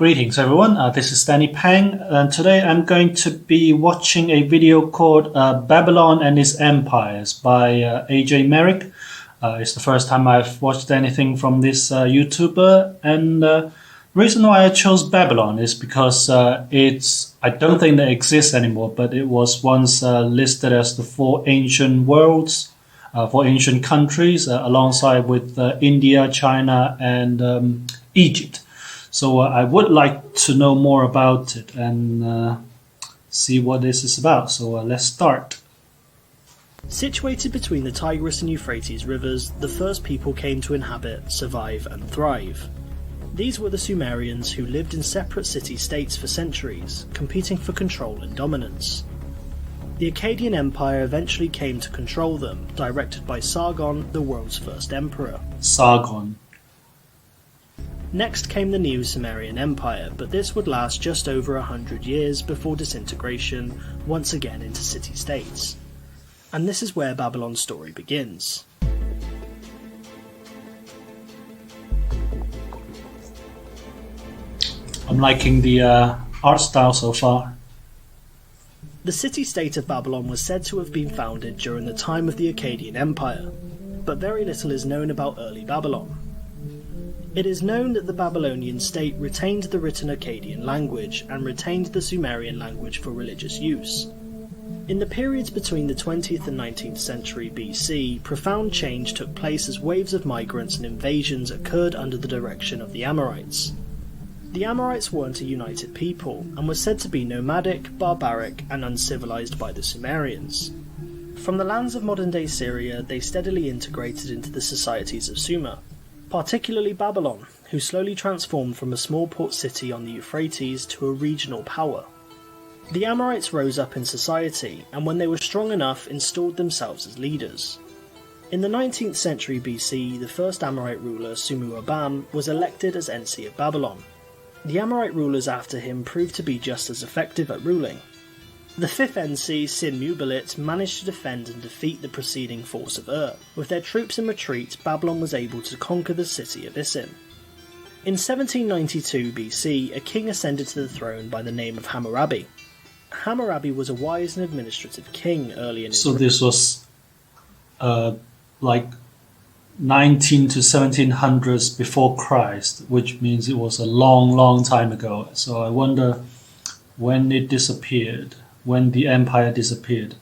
Greetings everyone, this is Danny Pang, and today I'm going to be watching a video called Babylon and Its Empires by AJ Merrick. It's the first time I've watched anything from this YouTuber, and the reason why I chose Babylon is because I don't think that exists anymore, but it was once listed as the four ancient worlds, four ancient countries, alongside with India, China, and Egypt. So I would like to know more about it and see what this is about. So let's start. Situated between the Tigris and Euphrates rivers, the first people came to inhabit, survive and thrive. These were the Sumerians, who lived in separate city-states for centuries, competing for control and dominance. The Akkadian Empire eventually came to control them, directed by Sargon, the world's first emperor. Sargon. Next came the new Sumerian Empire, but this would last just over 100 years before disintegration, once again into city-states. And this is where Babylon's story begins. I'm liking the art style so far. The city-state of Babylon was said to have been founded during the time of the Akkadian Empire, but very little is known about early Babylon. It is known that the Babylonian state retained the written Akkadian language and retained the Sumerian language for religious use. In the periods between the 20th and 19th century BC, profound change took place as waves of migrants and invasions occurred under the direction of the Amorites. The Amorites weren't a united people, and were said to be nomadic, barbaric, and uncivilized by the Sumerians. From the lands of modern-day Syria, they steadily integrated into the societies of Sumer, particularly Babylon, who slowly transformed from a small port city on the Euphrates to a regional power. The Amorites rose up in society, and when they were strong enough, installed themselves as leaders. In the 19th century BC, the first Amorite ruler, Sumu-Abam, was elected as Ensi of Babylon. The Amorite rulers after him proved to be just as effective at ruling. The fifth Ensi, Sin-Muballit, managed to defend and defeat the preceding force of Ur. With their troops in retreat, Babylon was able to conquer the city of Isin. In 1792 BC, a king ascended to the throne by the name of Hammurabi. Hammurabi was a wise and administrative king early in his reign. So this was like 19 to 1700s before Christ, which means it was a long, long time ago. So I wonder when it disappeared. When the empire disappeared.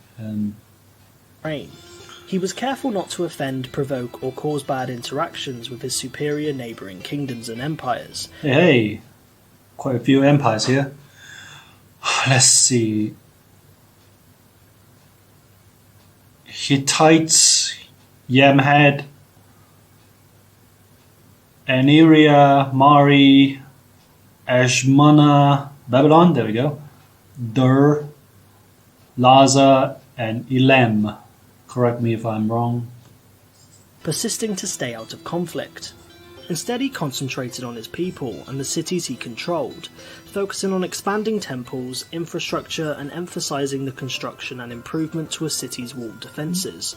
He was careful not to offend, provoke, or cause bad interactions with his superior neighbouring kingdoms and empires. Hey, quite a few empires here. Let's see. Hittites, Yamhad, Aniria, Mari, Ashmana, Babylon, there we go. Dur, Laza, and Elam. Correct me if I'm wrong. Persisting to stay out of conflict. Instead, he concentrated on his people and the cities he controlled, focusing on expanding temples, infrastructure, and emphasizing the construction and improvement to a city's walled defenses.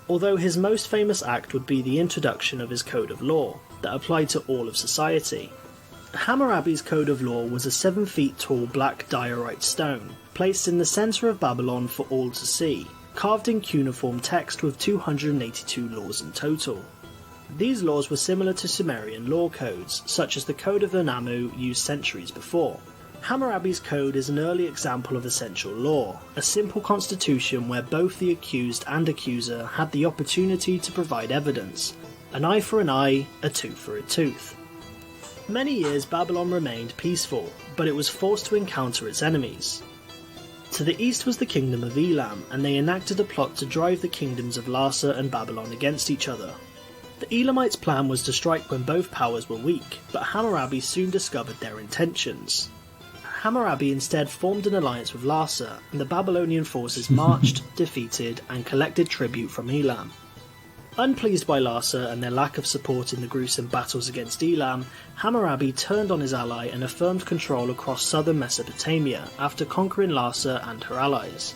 Although his most famous act would be the introduction of his code of law, that applied to all of society. Hammurabi's code of law was a 7 feet tall black diorite stone, placed in the centre of Babylon for all to see, carved in cuneiform text with 282 laws in total. These laws were similar to Sumerian law codes, such as the Code of the Namu used centuries before. Hammurabi's code is an early example of essential law, a simple constitution where both the accused and accuser had the opportunity to provide evidence. An eye for an eye, a tooth for a tooth. Many years Babylon remained peaceful, but it was forced to encounter its enemies. To the east was the kingdom of Elam, and they enacted a plot to drive the kingdoms of Larsa and Babylon against each other. The Elamites' plan was to strike when both powers were weak, but Hammurabi soon discovered their intentions. Hammurabi instead formed an alliance with Larsa, and the Babylonian forces marched, defeated, and collected tribute from Elam. Unpleased by Larsa and their lack of support in the gruesome battles against Elam, Hammurabi turned on his ally and affirmed control across southern Mesopotamia after conquering Larsa and her allies.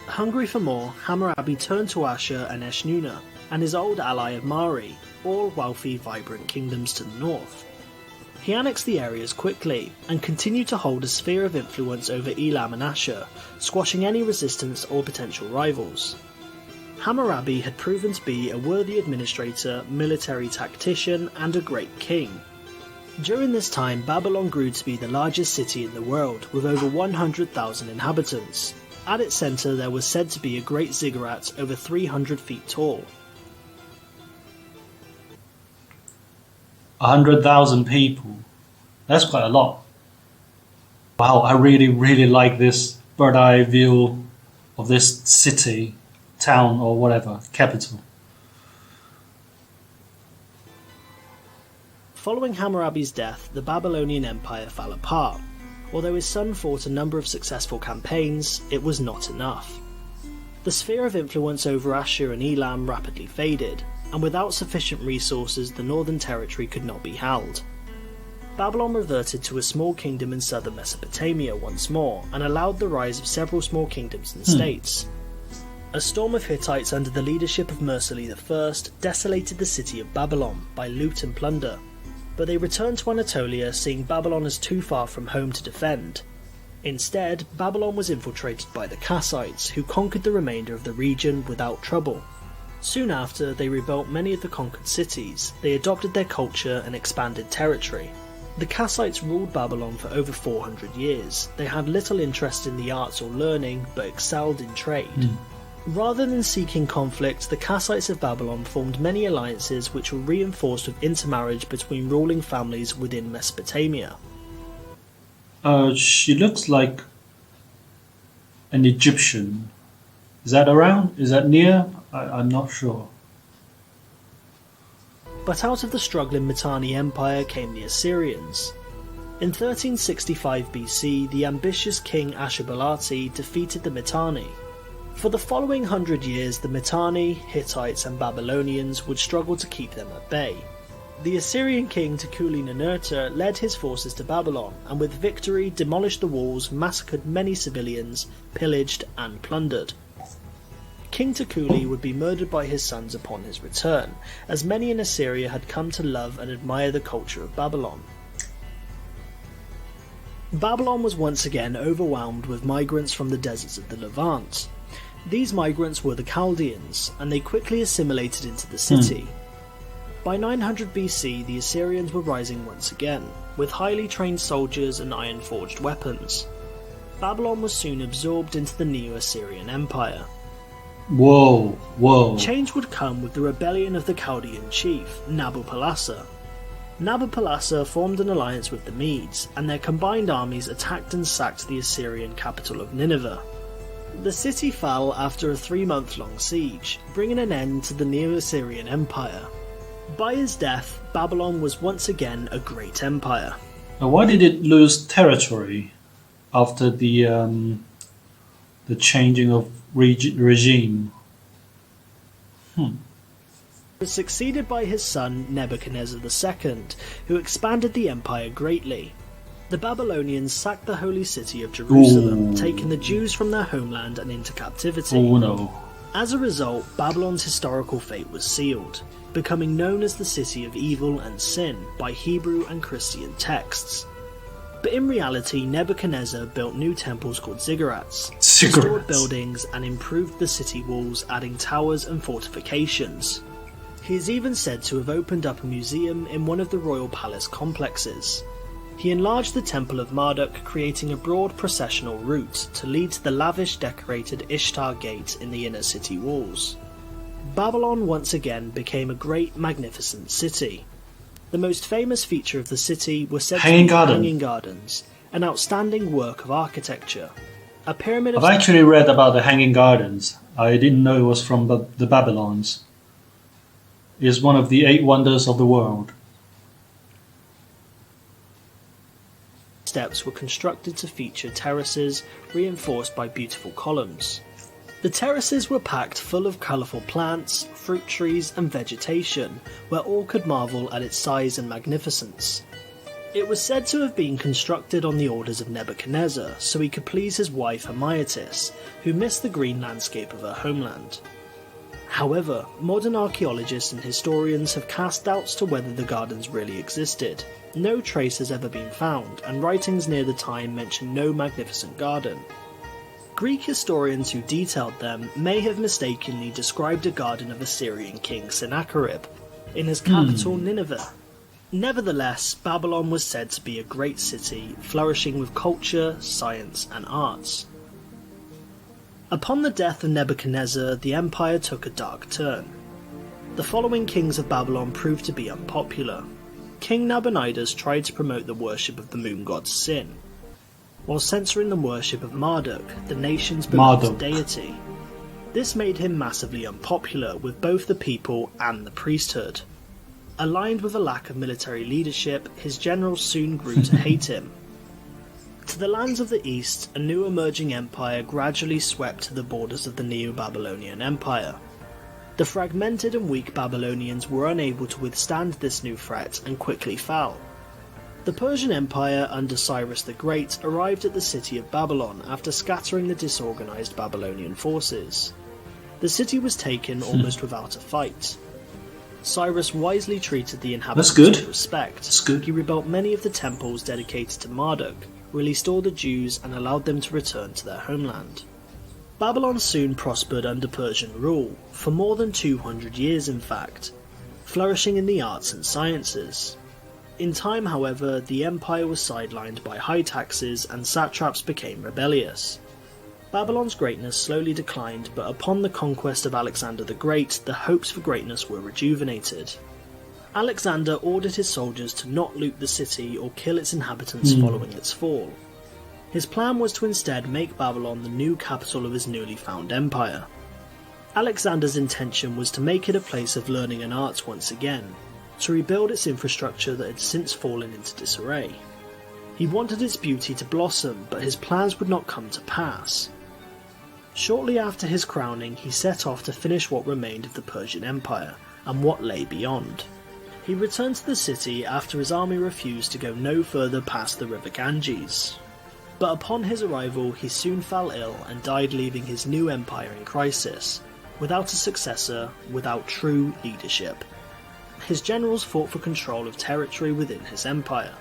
Hungry for more, Hammurabi turned to Ashur and Eshnunna, and his old ally of Mari, all wealthy, vibrant kingdoms to the north. He annexed the areas quickly and continued to hold a sphere of influence over Elam and Ashur, squashing any resistance or potential rivals. Hammurabi had proven to be a worthy administrator, military tactician, and a great king. During this time, Babylon grew to be the largest city in the world, with over 100,000 inhabitants. At its centre there was said to be a great ziggurat over 300 feet tall. 100,000 people. That's quite a lot. Wow, I really like this bird's eye view of this city, town, or whatever, capital. Following Hammurabi's death, the Babylonian Empire fell apart. Although his son fought a number of successful campaigns, it was not enough. The sphere of influence over Ashur and Elam rapidly faded, and without sufficient resources the northern territory could not be held. Babylon reverted to a small kingdom in southern Mesopotamia once more, and allowed the rise of several small kingdoms and states. A storm of Hittites under the leadership of Mursili I desolated the city of Babylon by loot and plunder, but they returned to Anatolia, seeing Babylon as too far from home to defend. Instead, Babylon was infiltrated by the Kassites, who conquered the remainder of the region without trouble. Soon after, they rebuilt many of the conquered cities, they adopted their culture and expanded territory. The Kassites ruled Babylon for over 400 years. They had little interest in the arts or learning, but excelled in trade. Rather than seeking conflict, the Kassites of Babylon formed many alliances which were reinforced with intermarriage between ruling families within Mesopotamia. She looks like an Egyptian. Is that around? Is that near? I'm not sure. But out of the struggling Mitanni Empire came the Assyrians. In 1365 BC, the ambitious king Ashurbalati defeated the Mitanni. For the following 100 years, the Mitanni, Hittites and Babylonians would struggle to keep them at bay. The Assyrian king Tukuli-Ninurta led his forces to Babylon, and with victory demolished the walls, massacred many civilians, pillaged and plundered. King Tukuli would be murdered by his sons upon his return, as many in Assyria had come to love and admire the culture of Babylon. Babylon was once again overwhelmed with migrants from the deserts of the Levant. These migrants were the Chaldeans, and they quickly assimilated into the city. By 900 BC, the Assyrians were rising once again, with highly trained soldiers and iron-forged weapons. Babylon was soon absorbed into the Neo-Assyrian Empire. Whoa. Change would come with the rebellion of the Chaldean chief, Nabopolassar. Nabopolassar formed an alliance with the Medes, and their combined armies attacked and sacked the Assyrian capital of Nineveh. The city fell after a 3-month-long siege, bringing an end to the Neo-Assyrian Empire. By his death, Babylon was once again a great empire. Now, why did it lose territory after the changing of regime? He was succeeded by his son Nebuchadnezzar II, who expanded the empire greatly. The Babylonians sacked the holy city of Jerusalem, taking the Jews from their homeland and into captivity. Oh no. As a result, Babylon's historical fate was sealed, becoming known as the City of Evil and Sin by Hebrew and Christian texts. But in reality, Nebuchadnezzar built new temples called ziggurats, restored buildings and improved the city walls, adding towers and fortifications. He is even said to have opened up a museum in one of the royal palace complexes. He enlarged the Temple of Marduk, creating a broad processional route to lead to the lavish decorated Ishtar Gate in the inner city walls. Babylon once again became a great, magnificent city. The most famous feature of the city was said to be Hanging Gardens, an outstanding work of architecture. A pyramid of... I've actually read about the Hanging Gardens. I didn't know it was from the Babylons. It is one of the 8 wonders of the world. Steps were constructed to feature terraces reinforced by beautiful columns. The terraces were packed full of colourful plants, fruit trees and vegetation, where all could marvel at its size and magnificence. It was said to have been constructed on the orders of Nebuchadnezzar so he could please his wife Amyatis, who missed the green landscape of her homeland. However, modern archaeologists and historians have cast doubts to whether the gardens really existed. No trace has ever been found, and writings near the time mention no magnificent garden. Greek historians who detailed them may have mistakenly described a garden of Assyrian king Sennacherib in his capital Nineveh. Nevertheless, Babylon was said to be a great city, flourishing with culture, science and arts. Upon the death of Nebuchadnezzar, the empire took a dark turn. The following kings of Babylon proved to be unpopular. King Nabonidus tried to promote the worship of the moon god Sin, while censoring the worship of Marduk, the nation's beloved deity. This made him massively unpopular with both the people and the priesthood. Aligned with a lack of military leadership, his generals soon grew to hate him. To the lands of the east, a new emerging empire gradually swept to the borders of the Neo-Babylonian Empire. The fragmented and weak Babylonians were unable to withstand this new threat and quickly fell. The Persian Empire under Cyrus the Great arrived at the city of Babylon after scattering the disorganized Babylonian forces. The city was taken almost without a fight. Cyrus wisely treated the inhabitants with respect. He rebuilt many of the temples dedicated to Marduk, released all the Jews and allowed them to return to their homeland. Babylon soon prospered under Persian rule, for more than 200 years in fact, flourishing in the arts and sciences. In time, however, the empire was sidelined by high taxes and satraps became rebellious. Babylon's greatness slowly declined, but upon the conquest of Alexander the Great, the hopes for greatness were rejuvenated. Alexander ordered his soldiers to not loot the city or kill its inhabitants following its fall. His plan was to instead make Babylon the new capital of his newly found empire. Alexander's intention was to make it a place of learning and arts once again, to rebuild its infrastructure that had since fallen into disarray. He wanted its beauty to blossom, but his plans would not come to pass. Shortly after his crowning, he set off to finish what remained of the Persian Empire, and what lay beyond. He returned to the city after his army refused to go no further past the river Ganges. But upon his arrival, he soon fell ill and died, leaving his new empire in crisis, without a successor, without true leadership. His generals fought for control of territory within his empire.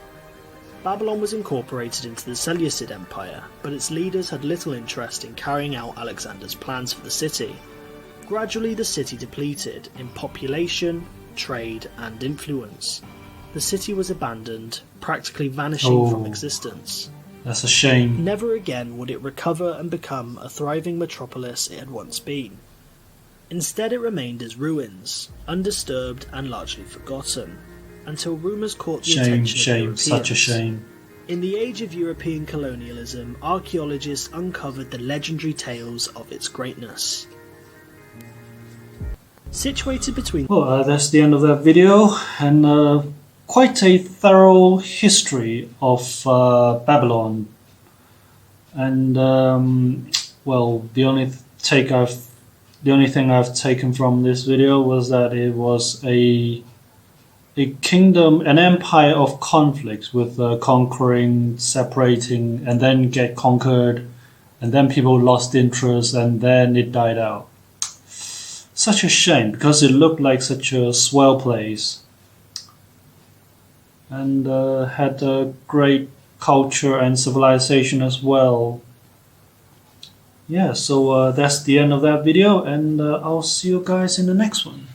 Babylon was incorporated into the Seleucid Empire, but its leaders had little interest in carrying out Alexander's plans for the city. Gradually the city depleted in population, trade and influence. The city was abandoned, practically vanishing from existence. That's a shame. Never again would it recover and become a thriving metropolis it had once been. Instead it remained as ruins, undisturbed and largely forgotten, until rumours caught the attention of Europeans. Such a shame. In the age of European colonialism, archaeologists uncovered the legendary tales of its greatness. Situated between... Well, that's the end of that video, and quite a thorough history of Babylon. And, well, the only thing I've taken from this video was that it was a kingdom, an empire of conflicts, with conquering, separating, and then get conquered, and then people lost interest, and then it died out. Such a shame, because it looked like such a swell place, and had a great culture and civilization as well. Yeah, so that's the end of that video, and I'll see you guys in the next one.